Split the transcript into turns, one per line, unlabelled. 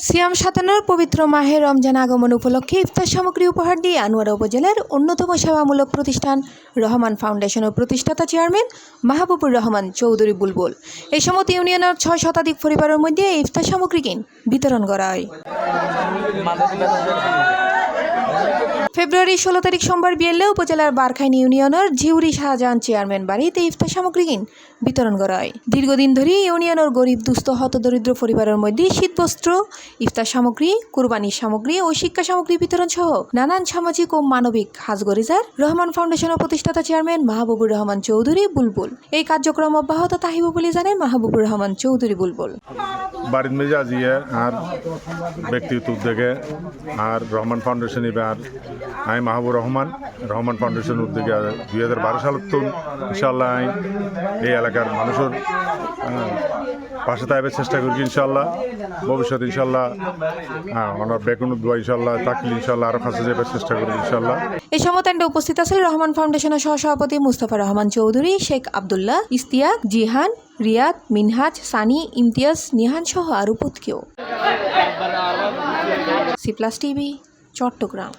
সিয়াম সাতানোর পবিত্র মাহে রমজান আগমন উপলক্ষে ইফতার সামগ্রী উপহার দিয়ে আনোয়ারা উপজেলার অন্যতম সেবামূলক প্রতিষ্ঠান রহমান ফাউন্ডেশনের প্রতিষ্ঠাতা চেয়ারম্যান মাহবুবুর রহমান চৌধুরী বুলবুল। এই সময় ইউনিয়নের 6 শতাধিক পরিবারের মধ্যে ইফতার সামগ্রী বিতরণ করা হয়। ফেব্রুয়ারি 16 তারিখ সোমবার বিকেলে উপজেলার বারখাইন ইউনিয়নের ঝিউরি শাহজাহান চেয়ারম্যান বাড়িতে ইফতার সামগ্রী বিতরণ করা হয়। দীর্ঘদিন ধরে ইউনিয়নের গরিব দুস্থ হতদরিদ্র পরিবারের মধ্যে শীতবস্ত্র, ইফতার সামগ্রী, কুরবানির সামগ্রী ও শিক্ষা সামগ্রী বিতরণ সহ নানান সামাজিক ও মানবিক কাজ করেছেন রহমান ফাউন্ডেশনের প্রতিষ্ঠাতা চেয়ারম্যান মাহবুবুর রহমান চৌধুরী বুলবুল। এই কার্যক্রম অব্যাহত থাকিব বলে জানান মাহবুবুর রহমান চৌধুরী বুলবুল।
বাড়ির মেজে আজিয়ে আর ব্যক্তিগত উদ্যোগে আর রহমান ফাউন্ডেশন এবার আমি মাহবুবুর রহমান ফাউন্ডেশন উদ্যোগে 2012 সালের তো ইনশাল্লাহ আমি এই এলাকার মানুষের পাশে থাকবার চেষ্টা করি ইনশাল্লাহ। ভবিষ্যতে ইনশাল্লাহ ওনার বেকুন দোয়া ইনশাল্লাহ থাকলে ইনশাল্লাহ আরও কাছে যাবার চেষ্টা করি ইনশাল্লাহ।
এই সময় উপস্থিত আছেন রহমান ফাউন্ডেশনের সহসভাপতি মুস্তাফা রহমান চৌধুরী, শেখ আবদুল্লাহ, ইস্তিয়াক, জিহান, রিয়াদ, মিনহাজ, সানি, ইমতিয়াজ, নিহান সহ আরও কেউ। C plus TV, Chittagong.